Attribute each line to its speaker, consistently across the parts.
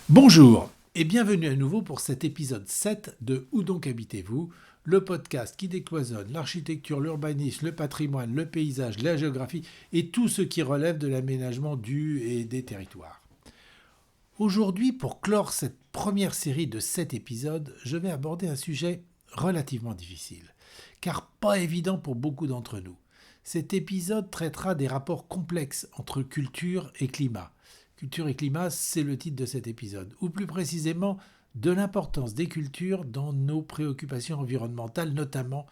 Speaker 1: Bonjour et bienvenue à nouveau pour cet épisode 7 de Où donc habitez-vous, le podcast qui décloisonne l'architecture, l'urbanisme, le patrimoine, le paysage, la géographie et tout ce qui relève de l'aménagement du et des territoires. Aujourd'hui, pour clore cette première série de 7 épisodes, je vais aborder un sujet relativement difficile, car pas évident pour beaucoup d'entre nous. Cet épisode traitera des rapports complexes entre culture et climat. Culture et climat, c'est le titre de cet épisode, ou plus précisément de l'importance des cultures dans nos préoccupations environnementales, notamment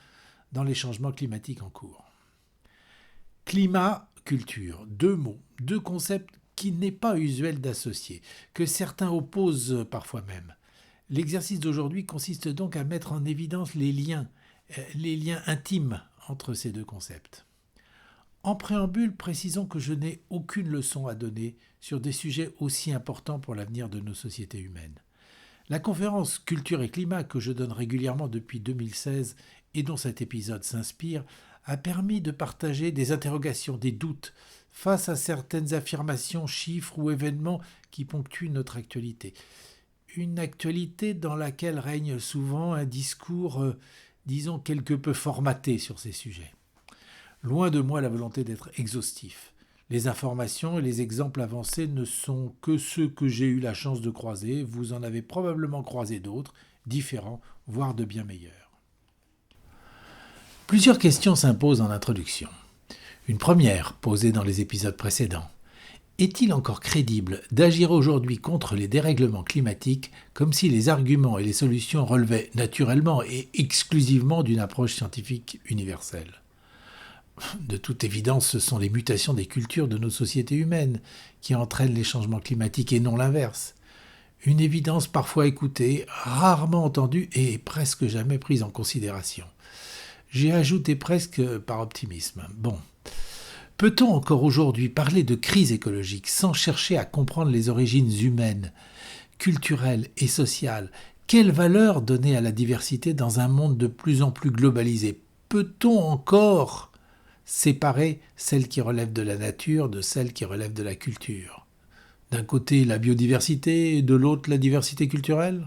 Speaker 1: dans les changements climatiques en cours. Climat, culture, deux mots, deux concepts qu'il n'est pas usuel d'associer, que certains opposent parfois même. L'exercice d'aujourd'hui consiste donc à mettre en évidence les liens intimes entre ces deux concepts. En préambule, précisons que je n'ai aucune leçon à donner sur des sujets aussi importants pour l'avenir de nos sociétés humaines. La conférence Culture et Climat que je donne régulièrement depuis 2016 et dont cet épisode s'inspire a permis de partager des interrogations, des doutes face à certaines affirmations, chiffres ou événements qui ponctuent notre actualité. Une actualité dans laquelle règne souvent un discours, disons, quelque peu formaté sur ces sujets. Loin de moi la volonté d'être exhaustif. Les informations et les exemples avancés ne sont que ceux que j'ai eu la chance de croiser. Vous en avez probablement croisé d'autres, différents, voire de bien meilleurs. Plusieurs questions s'imposent en introduction. Une première, posée dans les épisodes précédents. Est-il encore crédible d'agir aujourd'hui contre les dérèglements climatiques comme si les arguments et les solutions relevaient naturellement et exclusivement d'une approche scientifique universelle ? De toute évidence, ce sont les mutations des cultures de nos sociétés humaines qui entraînent les changements climatiques et non l'inverse. Une évidence parfois écoutée, rarement entendue et presque jamais prise en considération. J'ai ajouté presque par optimisme. Bon. Peut-on encore aujourd'hui parler de crise écologique sans chercher à comprendre les origines humaines, culturelles et sociales ? Quelle valeur donner à la diversité dans un monde de plus en plus globalisé ? Peut-on encore séparer celles qui relèvent de la nature de celles qui relèvent de la culture. D'un côté la biodiversité et de l'autre la diversité culturelle.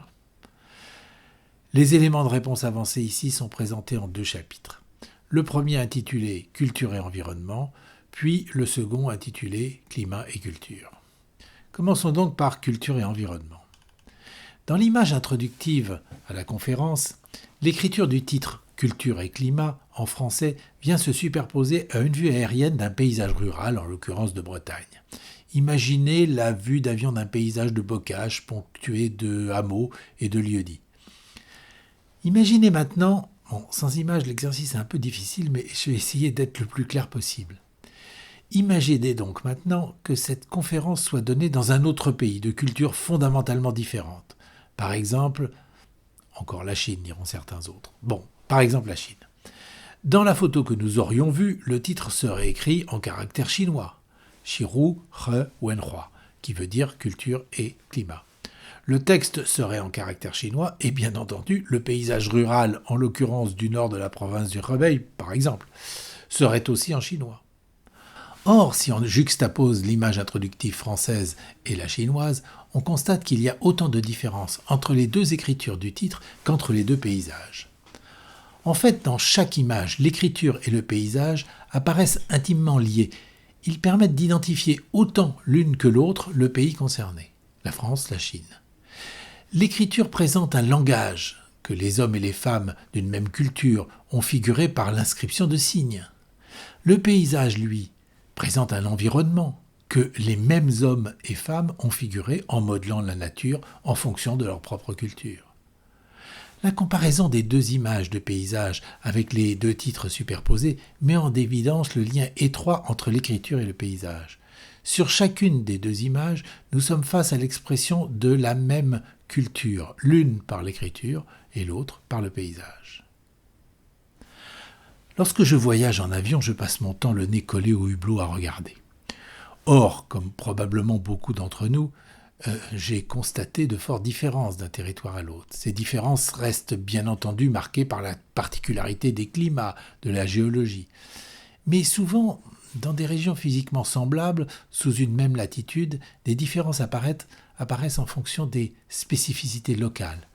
Speaker 1: Les éléments de réponse avancés ici sont présentés en deux chapitres. Le premier intitulé Culture et environnement, puis le second intitulé Climat et culture. Commençons donc par Culture et environnement. Dans l'image introductive à la conférence, l'écriture du titre Culture et climat, en français, vient se superposer à une vue aérienne d'un paysage rural, en l'occurrence de Bretagne. Imaginez la vue d'avion d'un paysage de bocage ponctué de hameaux et de lieux-dits. Imaginez maintenant, sans image l'exercice est un peu difficile, mais je vais essayer d'être le plus clair possible. Imaginez donc maintenant que cette conférence soit donnée dans un autre pays, de culture fondamentalement différente. Par exemple, encore la Chine, diront certains autres. Par exemple la Chine. Dans la photo que nous aurions vue, le titre serait écrit en caractère chinois, Shiru He Wenhua, qui veut dire culture et climat. Le texte serait en caractère chinois et bien entendu, le paysage rural, en l'occurrence du nord de la province du Hebei, par exemple, serait aussi en chinois. Or, si on juxtapose l'image introductive française et la chinoise, on constate qu'il y a autant de différences entre les deux écritures du titre qu'entre les deux paysages. En fait, dans chaque image, l'écriture et le paysage apparaissent intimement liés. Ils permettent d'identifier autant l'une que l'autre le pays concerné, la France, la Chine. L'écriture présente un langage que les hommes et les femmes d'une même culture ont figuré par l'inscription de signes. Le paysage, lui, présente un environnement que les mêmes hommes et femmes ont figuré en modelant la nature en fonction de leur propre culture. La comparaison des deux images de paysage avec les deux titres superposés met en évidence le lien étroit entre l'écriture et le paysage. Sur chacune des deux images, nous sommes face à l'expression de la même culture, l'une par l'écriture et l'autre par le paysage. Lorsque je voyage en avion, je passe mon temps le nez collé au hublot à regarder. Or, comme probablement beaucoup d'entre nous, j'ai constaté de fortes différences d'un territoire à l'autre. Ces différences restent bien entendu marquées par la particularité des climats, de la géologie. Mais souvent, dans des régions physiquement semblables, sous une même latitude, des différences apparaissent en fonction des spécificités locales,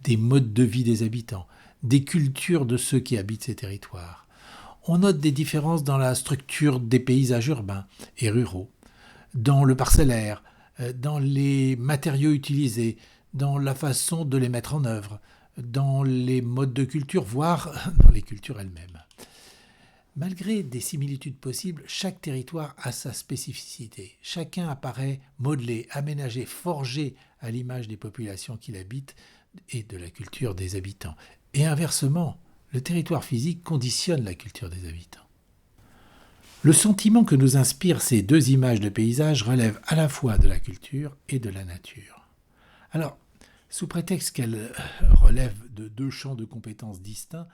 Speaker 1: des modes de vie des habitants, des cultures de ceux qui habitent ces territoires. On note des différences dans la structure des paysages urbains et ruraux, dans le parcellaire, dans les matériaux utilisés, dans la façon de les mettre en œuvre, dans les modes de culture, voire dans les cultures elles-mêmes. Malgré des similitudes possibles, chaque territoire a sa spécificité. Chacun apparaît modelé, aménagé, forgé à l'image des populations qu'il habite et de la culture des habitants. Et inversement, le territoire physique conditionne la culture des habitants. Le sentiment que nous inspirent ces deux images de paysage relève à la fois de la culture et de la nature. Alors, sous prétexte qu'elles relèvent de deux champs de compétences distincts,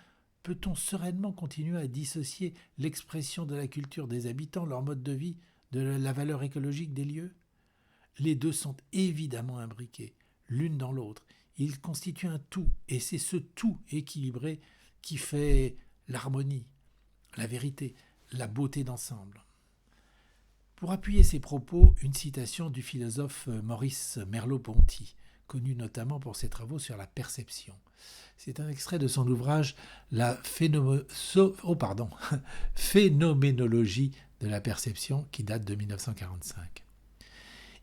Speaker 1: peut-on sereinement continuer à dissocier l'expression de la culture des habitants, leur mode de vie, de la valeur écologique des lieux ? Les deux sont évidemment imbriqués, l'une dans l'autre. Ils constituent un tout, et c'est ce tout équilibré qui fait l'harmonie, la vérité, la beauté d'ensemble. Pour appuyer ces propos, une citation du philosophe Maurice Merleau-Ponty, connu notamment pour ses travaux sur la perception. C'est un extrait de son ouvrage « La phénoménologie de la perception » qui date de 1945.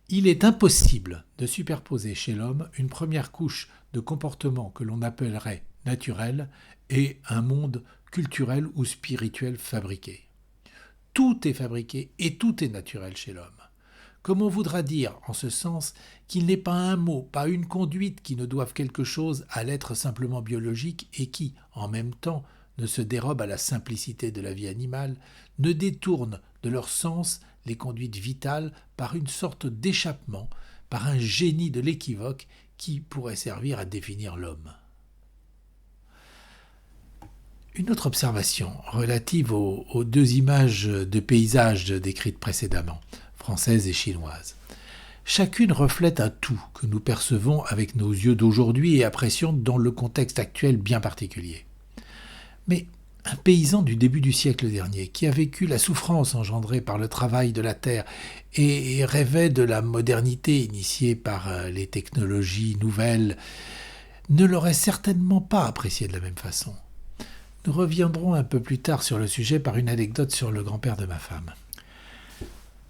Speaker 1: Il est impossible de superposer chez l'homme une première couche de comportement que l'on appellerait naturel et un monde culturel ou spirituel fabriqué. Tout est fabriqué et tout est naturel chez l'homme. Comme on voudra dire, en ce sens, qu'il n'est pas un mot, pas une conduite qui ne doivent quelque chose à l'être simplement biologique et qui, en même temps, ne se dérobent à la simplicité de la vie animale, ne détournent de leur sens les conduites vitales par une sorte d'échappement, par un génie de l'équivoque qui pourrait servir à définir l'homme. Une autre observation relative aux deux images de paysages décrites précédemment, française et chinoise. Chacune reflète un tout que nous percevons avec nos yeux d'aujourd'hui et apprécions dans le contexte actuel bien particulier. Mais un paysan du début du siècle dernier, qui a vécu la souffrance engendrée par le travail de la terre et rêvait de la modernité initiée par les technologies nouvelles, ne l'aurait certainement pas apprécié de la même façon. Nous reviendrons un peu plus tard sur le sujet par une anecdote sur le grand-père de ma femme.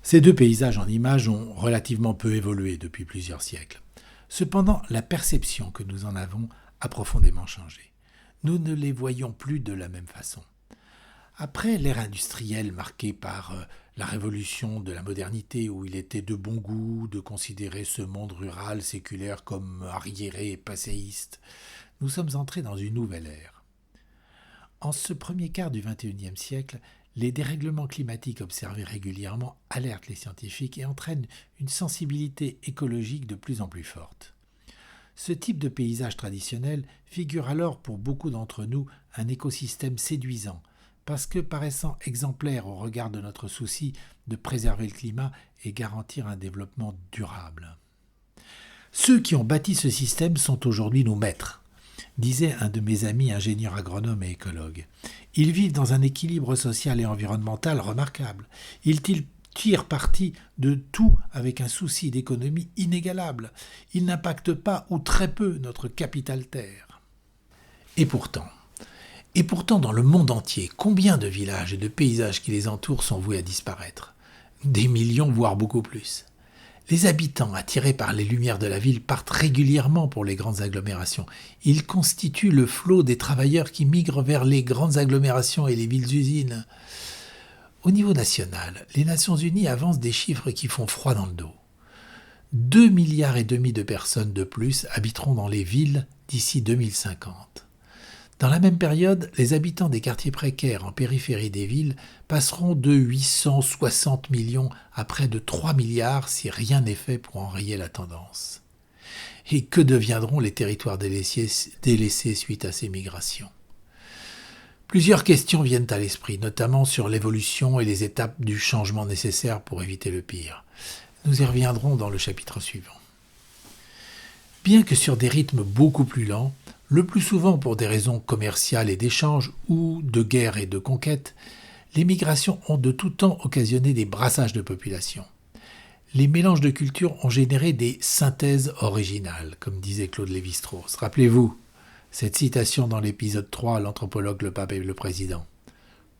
Speaker 1: Ces deux paysages en images ont relativement peu évolué depuis plusieurs siècles. Cependant, la perception que nous en avons a profondément changé. Nous ne les voyons plus de la même façon. Après l'ère industrielle marquée par la révolution de la modernité où il était de bon goût de considérer ce monde rural séculaire comme arriéré et passéiste, nous sommes entrés dans une nouvelle ère. En ce premier quart du XXIe siècle, les dérèglements climatiques observés régulièrement alertent les scientifiques et entraînent une sensibilité écologique de plus en plus forte. Ce type de paysage traditionnel figure alors pour beaucoup d'entre nous un écosystème séduisant, parce que paraissant exemplaire au regard de notre souci de préserver le climat et garantir un développement durable. Ceux qui ont bâti ce système sont aujourd'hui nos maîtres, disait un de mes amis ingénieur agronome et écologue. Ils vivent dans un équilibre social et environnemental remarquable. Ils tirent parti de tout avec un souci d'économie inégalable. Ils n'impactent pas ou très peu notre capital terre. Et pourtant, dans le monde entier, combien de villages et de paysages qui les entourent sont voués à disparaître ? Des millions, voire beaucoup plus. Les habitants, attirés par les lumières de la ville, partent régulièrement pour les grandes agglomérations. Ils constituent le flot des travailleurs qui migrent vers les grandes agglomérations et les villes-usines. Au niveau national, les Nations Unies avancent des chiffres qui font froid dans le dos. 2,5 milliards de personnes de plus habiteront dans les villes d'ici 2050. Dans la même période, les habitants des quartiers précaires en périphérie des villes passeront de 860 millions à près de 3 milliards si rien n'est fait pour enrayer la tendance. Et que deviendront les territoires délaissés suite à ces migrations ? Plusieurs questions viennent à l'esprit, notamment sur l'évolution et les étapes du changement nécessaire pour éviter le pire. Nous y reviendrons dans le chapitre suivant. Bien que sur des rythmes beaucoup plus lents, le plus souvent pour des raisons commerciales et d'échanges ou de guerre et de conquête, les migrations ont de tout temps occasionné des brassages de population. les mélanges de cultures ont généré des synthèses originales, comme disait Claude Lévi-Strauss. Rappelez-vous cette citation dans l'épisode 3, l'anthropologue, le pape et le président.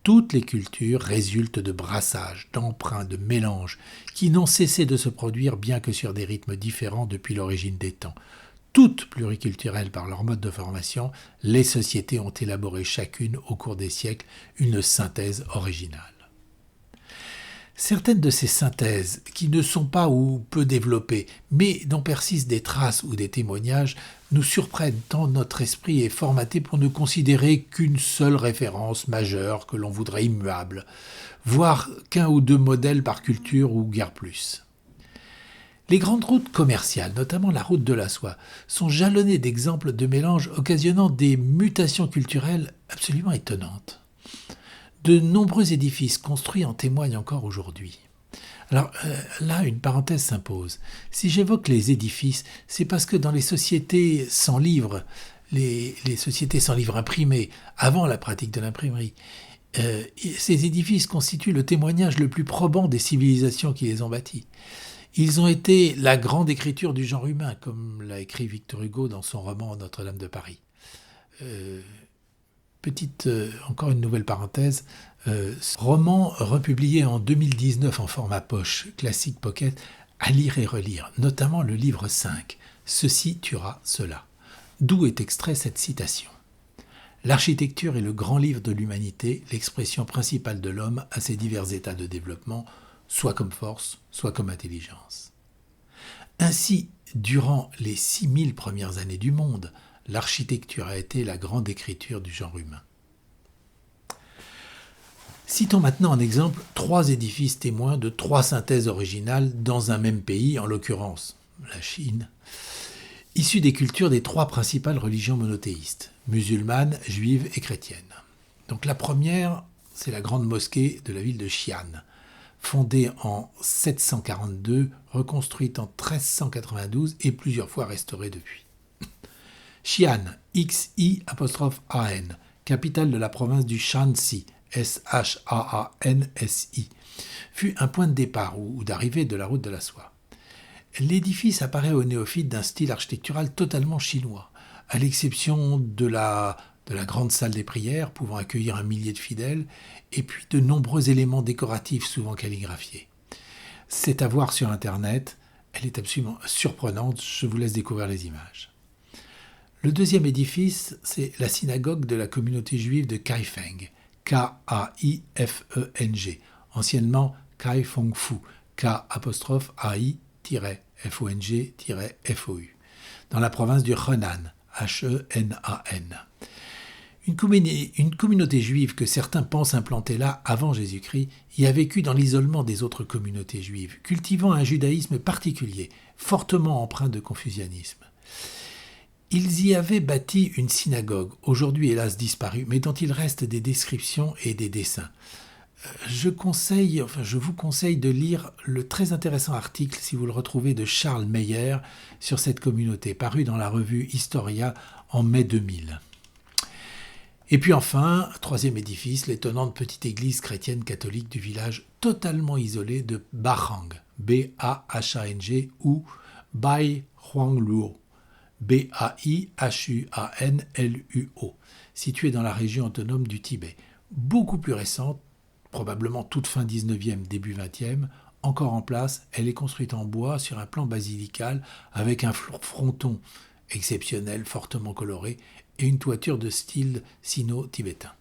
Speaker 1: Toutes les cultures résultent de brassages, d'emprunts, de mélanges, qui n'ont cessé de se produire bien que sur des rythmes différents depuis l'origine des temps. Toutes pluriculturelles par leur mode de formation, les sociétés ont élaboré chacune au cours des siècles une synthèse originale. Certaines de ces synthèses, qui ne sont pas ou peu développées, mais dont persistent des traces ou des témoignages, nous surprennent tant notre esprit est formaté pour ne considérer qu'une seule référence majeure que l'on voudrait immuable, voire qu'un ou deux modèles par culture ou guère plus. Les grandes routes commerciales, notamment la route de la soie, sont jalonnées d'exemples de mélanges occasionnant des mutations culturelles absolument étonnantes. De nombreux édifices construits en témoignent encore aujourd'hui. Alors là, une parenthèse s'impose. Si j'évoque les édifices, c'est parce que dans les sociétés sans livres, les sociétés sans livres imprimés, avant la pratique de l'imprimerie, ces édifices constituent le témoignage le plus probant des civilisations qui les ont bâtis. Ils ont été la grande écriture du genre humain, comme l'a écrit Victor Hugo dans son roman Notre-Dame de Paris. Encore une nouvelle parenthèse, roman republié en 2019 en format poche, classique pocket, à lire et relire, notamment le livre 5, Ceci tuera cela, d'où est extrait cette citation. L'architecture est le grand livre de l'humanité, l'expression principale de l'homme à ses divers états de développement, soit comme force, soit comme intelligence. Ainsi, durant les 6000 premières années du monde, l'architecture a été la grande écriture du genre humain. Citons maintenant en exemple 3 édifices témoins de 3 synthèses originales dans un même pays, en l'occurrence la Chine, issus des cultures des 3 principales religions monothéistes, musulmanes, juives et chrétiennes. Donc la première, c'est la grande mosquée de la ville de Xi'an, fondée en 742, reconstruite en 1392 et plusieurs fois restaurée depuis. Xi'an, X-I-A-N, capitale de la province du Shanxi, S-H-A-A-N-S-I, fut un point de départ ou d'arrivée de la route de la soie. L'édifice apparaît aux néophytes d'un style architectural totalement chinois, à l'exception de la grande salle des prières pouvant accueillir 1 millier de fidèles, et puis de nombreux éléments décoratifs souvent calligraphiés. C'est à voir sur Internet, elle est absolument surprenante, je vous laisse découvrir les images. Le deuxième édifice, c'est la synagogue de la communauté juive de Kaifeng, K-A-I-F-E-N-G, anciennement Kaifengfu, K'-I-F-O-N-G-F-O-U, dans la province du Henan, H-E-N-A-N. Une communauté juive que certains pensent implanter là avant Jésus-Christ y a vécu dans l'isolement des autres communautés juives, cultivant un judaïsme particulier, fortement empreint de confucianisme. Ils y avaient bâti une synagogue, aujourd'hui hélas disparue, mais dont il reste des descriptions et des dessins. Je vous conseille de lire le très intéressant article, si vous le retrouvez, de Charles Meyer sur cette communauté, paru dans la revue Historia en mai 2000. Et puis enfin, troisième édifice, l'étonnante petite église chrétienne catholique du village totalement isolé de Bahang, B-A-H-A-N-G, ou Bai Huangluo, B-A-I-H-U-A-N-L-U-O, située dans la région autonome du Tibet, beaucoup plus récente, probablement toute fin 19e, début 20e, encore en place, elle est construite en bois sur un plan basilical avec un fronton exceptionnel, fortement coloré, et une toiture de style sino-tibétain.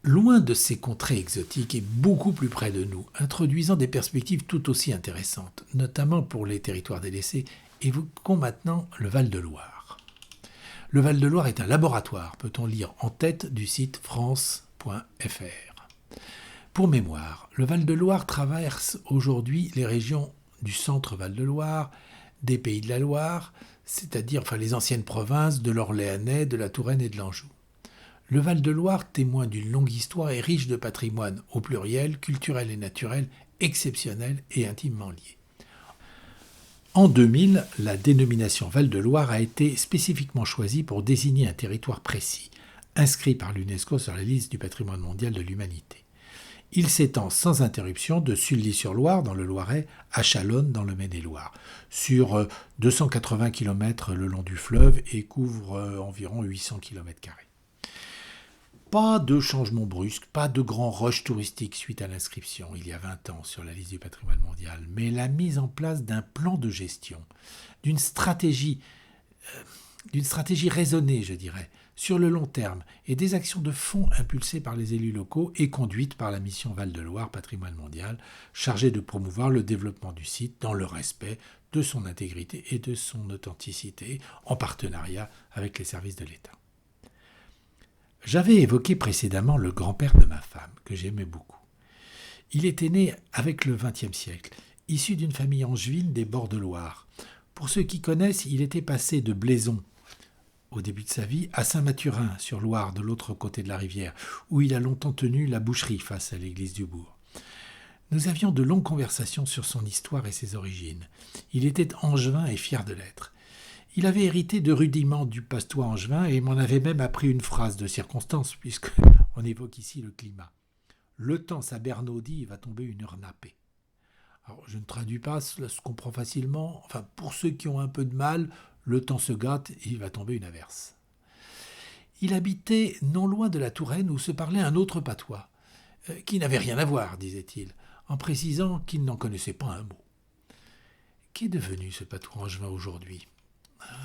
Speaker 1: Loin de ces contrées exotiques et beaucoup plus près de nous, introduisant des perspectives tout aussi intéressantes, notamment pour les territoires délaissés, évoquons maintenant le Val-de-Loire. Le Val-de-Loire est un laboratoire, peut-on lire en tête du site france.fr. Pour mémoire, le Val-de-Loire traverse aujourd'hui les régions du centre Val-de-Loire, des Pays de la Loire, c'est-à-dire les anciennes provinces de l'Orléanais, de la Touraine et de l'Anjou. Le Val-de-Loire, témoin d'une longue histoire, est riche de patrimoine, au pluriel, culturel et naturel, exceptionnel et intimement lié. En 2000, la dénomination Val-de-Loire a été spécifiquement choisie pour désigner un territoire précis, inscrit par l'UNESCO sur la liste du patrimoine mondial de l'humanité. Il s'étend sans interruption de Sully-sur-Loire dans le Loiret à Chalonnes dans le Maine-et-Loire, sur 280 km le long du fleuve et couvre environ 800 km². Pas de changement brusque, pas de grand rush touristique suite à l'inscription, il y a 20 ans, sur la liste du patrimoine mondial, mais la mise en place d'un plan de gestion, d'une stratégie raisonnée, je dirais, sur le long terme, et des actions de fond impulsées par les élus locaux et conduites par la mission Val-de-Loire Patrimoine mondial, chargée de promouvoir le développement du site dans le respect de son intégrité et de son authenticité, en partenariat avec les services de l'État. J'avais évoqué précédemment le grand-père de ma femme, que j'aimais beaucoup. Il était né avec le XXe siècle, issu d'une famille angevine des bords de Loire. Pour ceux qui connaissent, il était passé de Blaison, au début de sa vie, à Saint-Mathurin, sur Loire, de l'autre côté de la rivière, où il a longtemps tenu la boucherie face à l'église du bourg. Nous avions de longues conversations sur son histoire et ses origines. Il était angevin et fier de l'être. Il avait hérité de rudiments du pastois angevin et m'en avait même appris une phrase de circonstance, puisqu'on évoque ici le climat. Le temps s'abernaudit, il va tomber une heure nappée. Alors, je ne traduis pas, cela se comprend facilement. Enfin, pour ceux qui ont un peu de mal, le temps se gâte et il va tomber une averse. Il habitait non loin de la Touraine où se parlait un autre patois, qui n'avait rien à voir, disait-il, en précisant qu'il n'en connaissait pas un mot. Qu'est devenu ce patois angevin aujourd'hui ?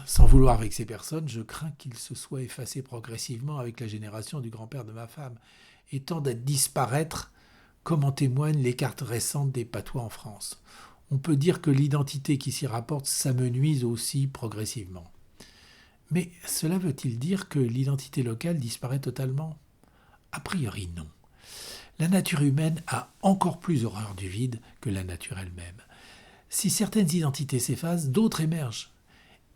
Speaker 1: Sans vouloir vexer personne, je crains qu'il se soit effacé progressivement avec la génération du grand-père de ma femme, et tend à disparaître, comme en témoignent les cartes récentes des patois en France. On peut dire que l'identité qui s'y rapporte s'amenuise aussi progressivement. Mais cela veut-il dire que l'identité locale disparaît totalement ? A priori non. La nature humaine a encore plus horreur du vide que la nature elle-même. Si certaines identités s'effacent, d'autres émergent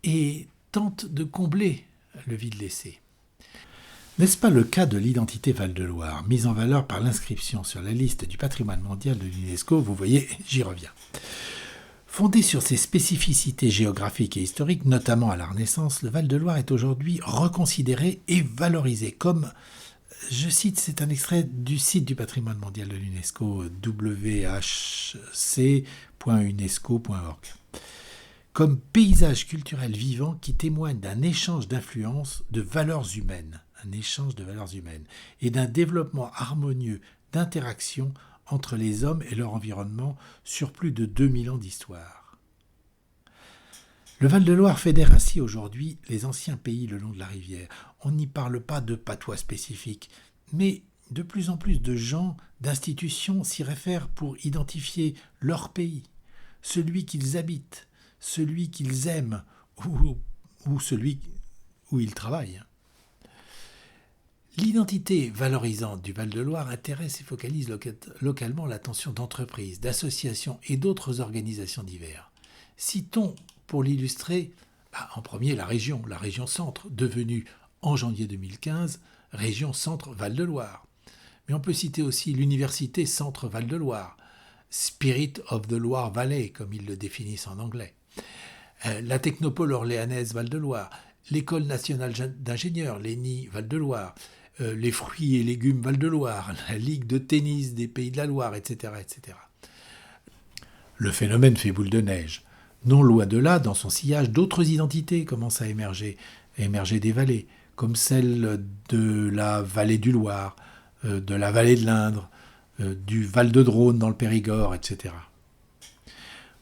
Speaker 1: et tentent de combler le vide laissé. N'est-ce pas le cas de l'identité Val-de-Loire, mise en valeur par l'inscription sur la liste du patrimoine mondial de l'UNESCO ? Vous voyez, j'y reviens. Fondé sur ses spécificités géographiques et historiques, notamment à la Renaissance, le Val-de-Loire est aujourd'hui reconsidéré et valorisé comme, je cite, c'est un extrait du site du patrimoine mondial de l'UNESCO, whc.unesco.org, comme paysage culturel vivant qui témoigne d'un échange d'influences, de valeurs humaines, et d'un développement harmonieux d'interaction entre les hommes et leur environnement sur plus de 2000 ans d'histoire. Le Val-de-Loire fédère ainsi aujourd'hui les anciens pays le long de la rivière. On n'y parle pas de patois spécifique, mais de plus en plus de gens, d'institutions s'y réfèrent pour identifier leur pays, celui qu'ils habitent, celui qu'ils aiment ou celui où ils travaillent. L'identité valorisante du Val-de-Loire intéresse et focalise localement l'attention d'entreprises, d'associations et d'autres organisations diverses. Citons, pour l'illustrer, en premier la région Centre, devenue en janvier 2015 région Centre Val-de-Loire. Mais on peut citer aussi l'Université Centre Val-de-Loire, Spirit of the Loire Valley, comme ils le définissent en anglais. La Technopole orléanaise Val-de-Loire, l'École nationale d'ingénieurs, l'ENI Val-de-Loire, les fruits et légumes Val-de-Loire, la Ligue de tennis des Pays de la Loire, etc., etc. Le phénomène fait boule de neige. Non loin de là, dans son sillage, d'autres identités commencent à émerger des vallées, comme celle de la vallée du Loir, de la vallée de l'Indre, du Val-de-Drône dans le Périgord, etc.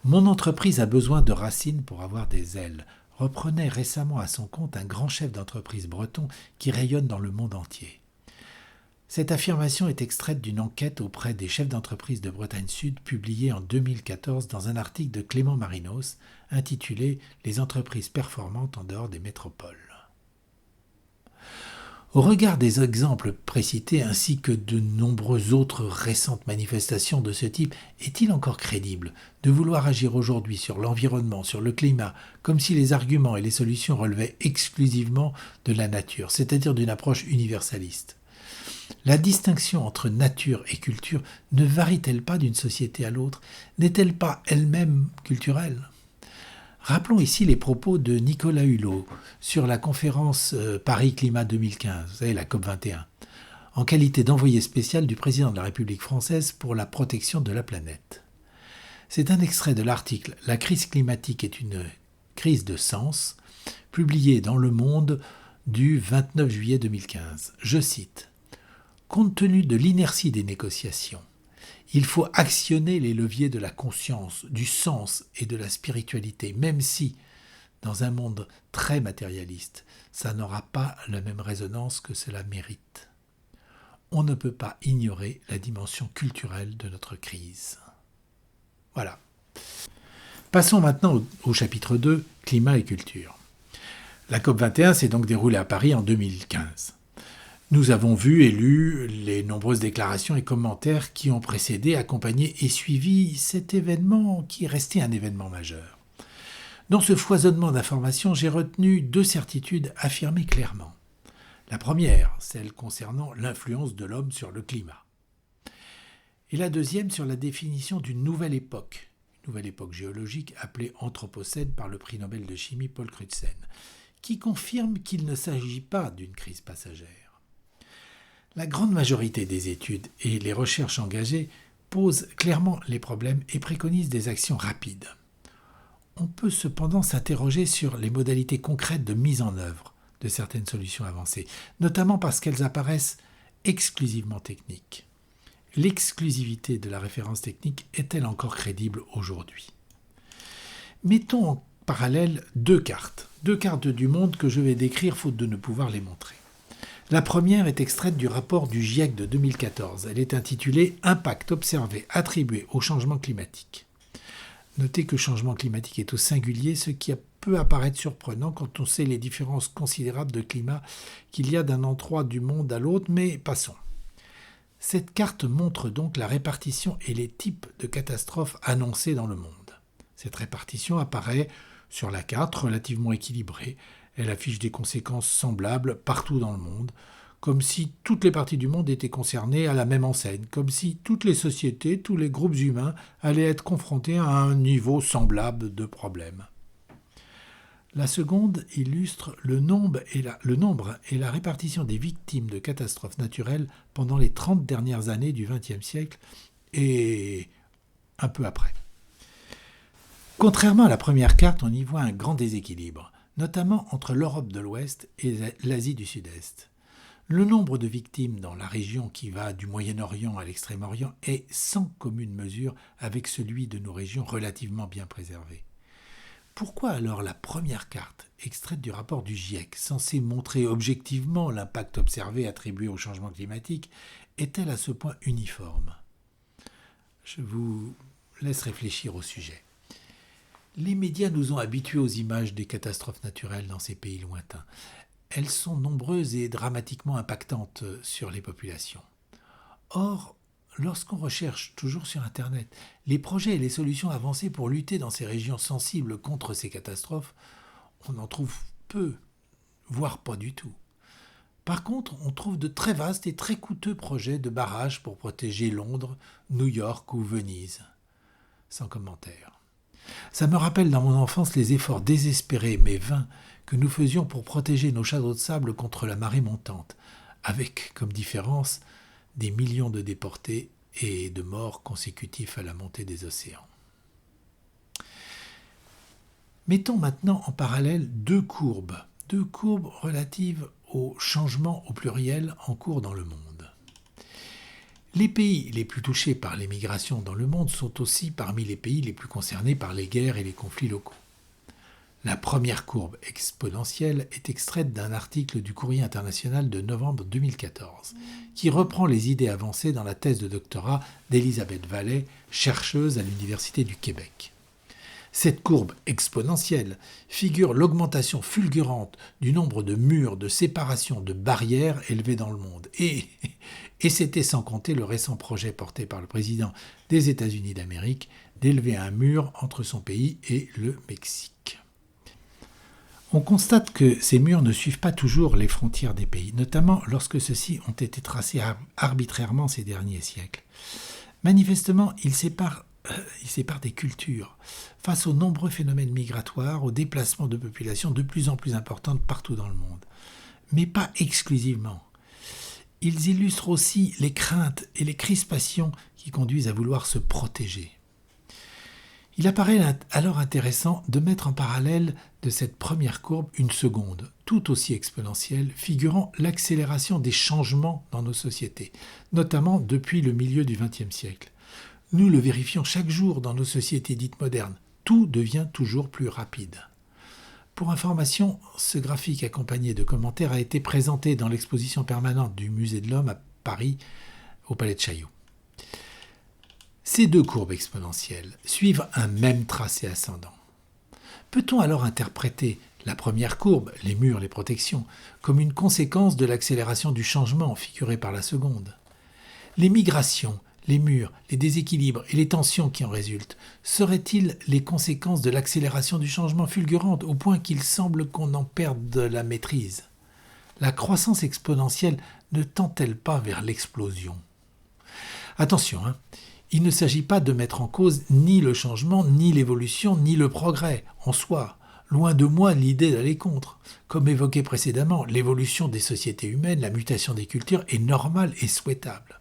Speaker 1: Mon entreprise a besoin de racines pour avoir des ailes, reprenait récemment à son compte un grand chef d'entreprise breton qui rayonne dans le monde entier. Cette affirmation est extraite d'une enquête auprès des chefs d'entreprise de Bretagne Sud publiée en 2014 dans un article de Clément Marinos intitulé « Les entreprises performantes en dehors des métropoles ». Au regard des exemples précités ainsi que de nombreuses autres récentes manifestations de ce type, est-il encore crédible de vouloir agir aujourd'hui sur l'environnement, sur le climat, comme si les arguments et les solutions relevaient exclusivement de la nature, c'est-à-dire d'une approche universaliste ? La distinction entre nature et culture ne varie-t-elle pas d'une société à l'autre ? N'est-elle pas elle-même culturelle ? Rappelons ici les propos de Nicolas Hulot sur la conférence Paris Climat 2015, vous savez, la COP21. en qualité d'envoyé spécial du président de la République française pour la protection de la planète. C'est un extrait de l'article « La crise climatique est une crise de sens », publié dans Le Monde du 29 juillet 2015. Je cite « Compte tenu de l'inertie des négociations, il faut actionner les leviers de la conscience, du sens et de la spiritualité, même si, dans un monde très matérialiste, ça n'aura pas la même résonance que cela mérite. On ne peut pas ignorer la dimension culturelle de notre crise. » Voilà. Passons maintenant au chapitre 2, climat et culture. La COP21 s'est donc déroulée à Paris en 2015. Nous avons vu et lu les nombreuses déclarations et commentaires qui ont précédé, accompagné et suivi cet événement qui est resté un événement majeur. Dans ce foisonnement d'informations, j'ai retenu 2 certitudes affirmées clairement. La première, celle concernant l'influence de l'homme sur le climat. Et la deuxième sur la définition d'une nouvelle époque géologique appelée Anthropocène par le prix Nobel de chimie Paul Crutzen, qui confirme qu'il ne s'agit pas d'une crise passagère. La grande majorité des études et les recherches engagées posent clairement les problèmes et préconisent des actions rapides. On peut cependant s'interroger sur les modalités concrètes de mise en œuvre de certaines solutions avancées, notamment parce qu'elles apparaissent exclusivement techniques. L'exclusivité de la référence technique est-elle encore crédible aujourd'hui ? Mettons en parallèle 2 cartes du monde que je vais décrire faute de ne pouvoir les montrer. La première est extraite du rapport du GIEC de 2014. Elle est intitulée « Impact observé attribué au changement climatique ». Notez que changement climatique est au singulier, ce qui peut apparaître surprenant quand on sait les différences considérables de climat qu'il y a d'un endroit du monde à l'autre, mais passons. Cette carte montre donc la répartition et les types de catastrophes annoncées dans le monde. Cette répartition apparaît sur la carte relativement équilibrée. Elle affiche des conséquences semblables partout dans le monde, comme si toutes les parties du monde étaient concernées à la même enseigne, comme si toutes les sociétés, tous les groupes humains allaient être confrontés à un niveau semblable de problèmes. La seconde illustre le nombre et la répartition des victimes de catastrophes naturelles pendant les 30 dernières années du XXe siècle et un peu après. Contrairement à la première carte, on y voit un grand déséquilibre, notamment entre l'Europe de l'Ouest et l'Asie du Sud-Est. Le nombre de victimes dans la région qui va du Moyen-Orient à l'Extrême-Orient est sans commune mesure avec celui de nos régions relativement bien préservées. Pourquoi alors la première carte, extraite du rapport du GIEC, censée montrer objectivement l'impact observé attribué au changement climatique, est-elle à ce point uniforme ? Je vous laisse réfléchir au sujet. Les médias nous ont habitués aux images des catastrophes naturelles dans ces pays lointains. Elles sont nombreuses et dramatiquement impactantes sur les populations. Or, lorsqu'on recherche, toujours sur Internet, les projets et les solutions avancées pour lutter dans ces régions sensibles contre ces catastrophes, on en trouve peu, voire pas du tout. Par contre, on trouve de très vastes et très coûteux projets de barrages pour protéger Londres, New York ou Venise. Sans commentaire. Ça me rappelle dans mon enfance les efforts désespérés mais vains que nous faisions pour protéger nos châteaux de sable contre la marée montante, avec comme différence des millions de déportés et de morts consécutifs à la montée des océans. Mettons maintenant en parallèle 2 courbes relatives au changement au pluriel en cours dans le monde. Les pays les plus touchés par les migrations dans le monde sont aussi parmi les pays les plus concernés par les guerres et les conflits locaux. La première courbe exponentielle est extraite d'un article du Courrier international de novembre 2014, qui reprend les idées avancées dans la thèse de doctorat d'Elisabeth Vallet, chercheuse à l'Université du Québec. Cette courbe exponentielle figure l'augmentation fulgurante du nombre de murs, de séparations, de barrières élevées dans le monde. Et c'était sans compter le récent projet porté par le président des États-Unis d'Amérique d'élever un mur entre son pays et le Mexique. On constate que ces murs ne suivent pas toujours les frontières des pays, notamment lorsque ceux-ci ont été tracés arbitrairement ces derniers siècles. Manifestement, ils séparent des cultures face aux nombreux phénomènes migratoires, aux déplacements de populations de plus en plus importantes partout dans le monde. Mais pas exclusivement. ils illustrent aussi les craintes et les crispations qui conduisent à vouloir se protéger. Il apparaît alors intéressant de mettre en parallèle de cette première courbe une seconde, tout aussi exponentielle, figurant l'accélération des changements dans nos sociétés, notamment depuis le milieu du XXe siècle. Nous le vérifions chaque jour dans nos sociétés dites modernes. Tout devient toujours plus rapide. Pour information, ce graphique accompagné de commentaires a été présenté dans l'exposition permanente du Musée de l'Homme à Paris, au Palais de Chaillot. Ces deux courbes exponentielles suivent un même tracé ascendant. Peut-on alors interpréter la première courbe, les murs, les protections, comme une conséquence de l'accélération du changement figuré par la seconde ? Les migrations, les murs, les déséquilibres et les tensions qui en résultent seraient-ils les conséquences de l'accélération du changement fulgurante au point qu'il semble qu'on en perde la maîtrise ? La croissance exponentielle ne tend-elle pas vers l'explosion ? Attention, il ne s'agit pas de mettre en cause ni le changement, ni l'évolution, ni le progrès en soi. Loin de moi l'idée d'aller contre. Comme évoqué précédemment, l'évolution des sociétés humaines, la mutation des cultures est normale et souhaitable.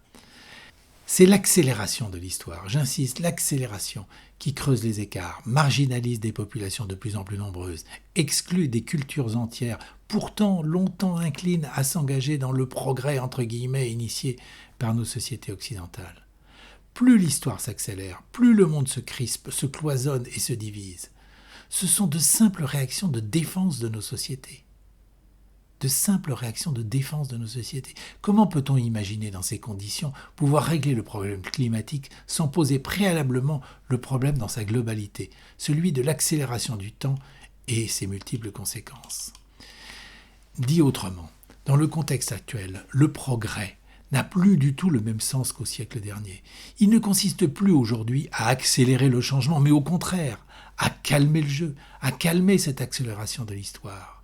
Speaker 1: C'est l'accélération de l'histoire, j'insiste, l'accélération qui creuse les écarts, marginalise des populations de plus en plus nombreuses, exclut des cultures entières, pourtant longtemps inclines à s'engager dans le progrès entre guillemets initié par nos sociétés occidentales. Plus l'histoire s'accélère, plus le monde se crispe, se cloisonne et se divise. Ce sont de simples réactions de défense de nos sociétés. De simples réactions de défense de nos sociétés. Comment peut-on imaginer dans ces conditions pouvoir régler le problème climatique sans poser préalablement le problème dans sa globalité, celui de l'accélération du temps et ses multiples conséquences ? Dit autrement, dans le contexte actuel, le progrès n'a plus du tout le même sens qu'au siècle dernier. Il ne consiste plus aujourd'hui à accélérer le changement, mais au contraire, à calmer le jeu, à calmer cette accélération de l'histoire.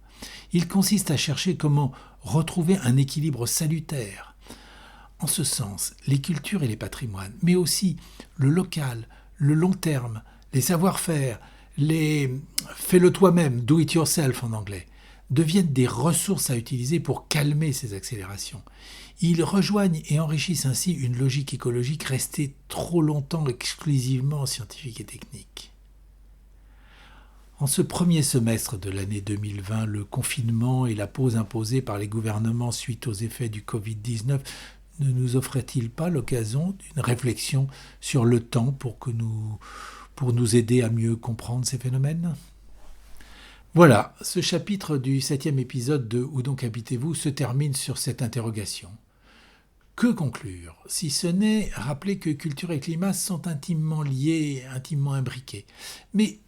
Speaker 1: Il consiste à chercher comment retrouver un équilibre salutaire. En ce sens, les cultures et les patrimoines, mais aussi le local, le long terme, les savoir-faire, les fais-le toi-même, do it yourself en anglais, deviennent des ressources à utiliser pour calmer ces accélérations. Ils rejoignent et enrichissent ainsi une logique écologique restée trop longtemps exclusivement scientifique et technique. En ce premier semestre de l'année 2020, le confinement et la pause imposée par les gouvernements suite aux effets du Covid-19 ne nous offrait-il pas l'occasion d'une réflexion sur le temps pour nous aider à mieux comprendre ces phénomènes ? Voilà, ce chapitre du 7e épisode de Où donc habitez-vous se termine sur cette interrogation. Que conclure, si ce n'est rappeler que culture et climat sont intimement liés, intimement imbriqués. Mais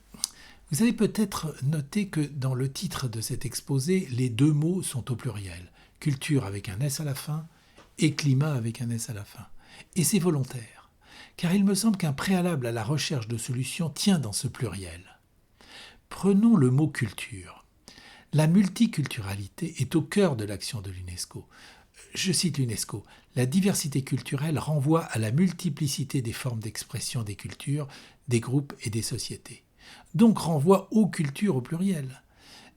Speaker 1: vous avez peut-être noté que dans le titre de cet exposé, les deux mots sont au pluriel. Culture avec un S à la fin et climat avec un S à la fin. Et c'est volontaire, car il me semble qu'un préalable à la recherche de solutions tient dans ce pluriel. Prenons le mot culture. La multiculturalité est au cœur de l'action de l'UNESCO. Je cite l'UNESCO, la diversité culturelle renvoie à la multiplicité des formes d'expression des cultures, des groupes et des sociétés. Donc renvoie aux cultures au pluriel.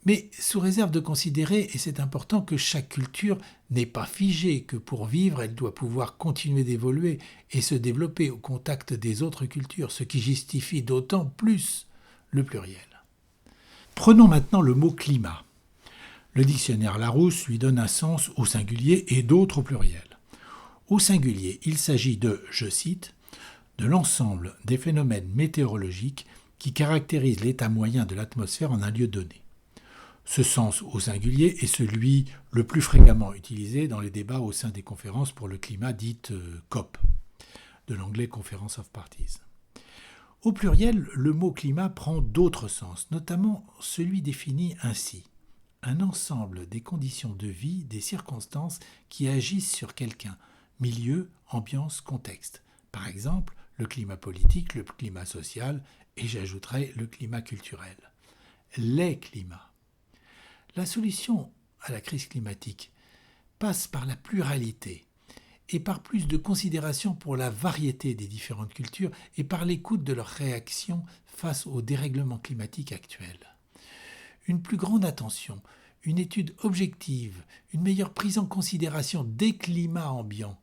Speaker 1: Mais sous réserve de considérer, et c'est important, que chaque culture n'est pas figée, que pour vivre, elle doit pouvoir continuer d'évoluer et se développer au contact des autres cultures, ce qui justifie d'autant plus le pluriel. Prenons maintenant le mot climat. Le dictionnaire Larousse lui donne un sens au singulier et d'autres au pluriel. Au singulier, il s'agit de, je cite, de l'ensemble des phénomènes météorologiques qui caractérisent l'état moyen de l'atmosphère en un lieu donné. Ce sens au singulier est celui le plus fréquemment utilisé dans les débats au sein des conférences pour le climat dites COP, de l'anglais Conference of Parties. Au pluriel, le mot climat prend d'autres sens, notamment celui défini ainsi. Un ensemble des conditions de vie, des circonstances qui agissent sur quelqu'un, milieu, ambiance, contexte. Par exemple, le climat politique, le climat social et j'ajouterai le climat culturel. Les climats. La solution à la crise climatique passe par la pluralité et par plus de considération pour la variété des différentes cultures et par l'écoute de leurs réactions face au dérèglement climatique actuel. Une plus grande attention, une étude objective, une meilleure prise en considération des climats ambiants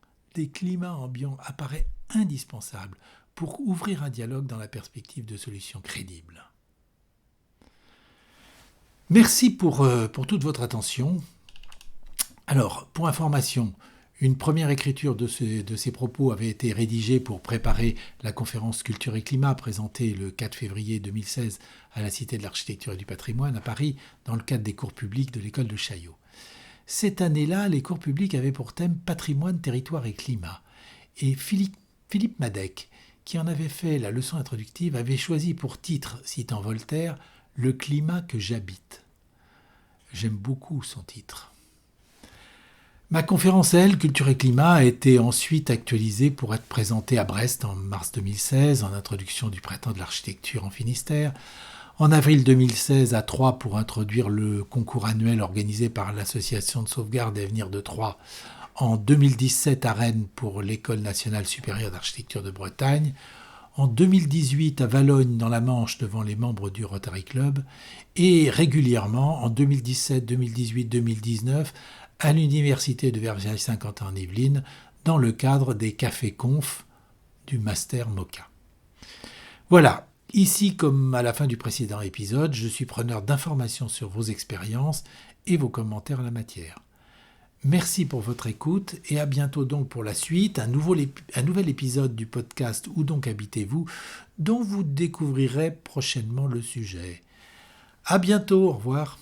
Speaker 1: apparaît indispensable pour ouvrir un dialogue dans la perspective de solutions crédibles. Merci pour toute votre attention. Alors, pour information, une première écriture de ces propos avait été rédigée pour préparer la conférence Culture et Climat présentée le 4 février 2016 à la Cité de l'Architecture et du Patrimoine à Paris dans le cadre des cours publics de l'école de Chaillot. Cette année-là, les cours publics avaient pour thème Patrimoine, territoire et climat. Et Philippe Madec, qui en avait fait la leçon introductive, avait choisi pour titre, citant Voltaire, « Le climat que j'habite ». J'aime beaucoup son titre. Ma conférence, Culture et Climat, a été ensuite actualisée pour être présentée à Brest en mars 2016, en introduction du Printemps de l'Architecture en Finistère, en avril 2016 à Troyes pour introduire le concours annuel organisé par l'Association de sauvegarde et avenir de Troyes, en 2017 à Rennes pour l'École nationale supérieure d'architecture de Bretagne, en 2018 à Valognes dans la Manche devant les membres du Rotary Club, et régulièrement en 2017, 2018, 2019 à l'Université de Versailles-Saint-Quentin en Yvelines dans le cadre des cafés conf du Master MOCA. Voilà, ici comme à la fin du précédent épisode, je suis preneur d'informations sur vos expériences et vos commentaires en la matière. Merci pour votre écoute et à bientôt donc pour la suite, un nouvel épisode du podcast Où donc habitez-vous, dont vous découvrirez prochainement le sujet. À bientôt, au revoir.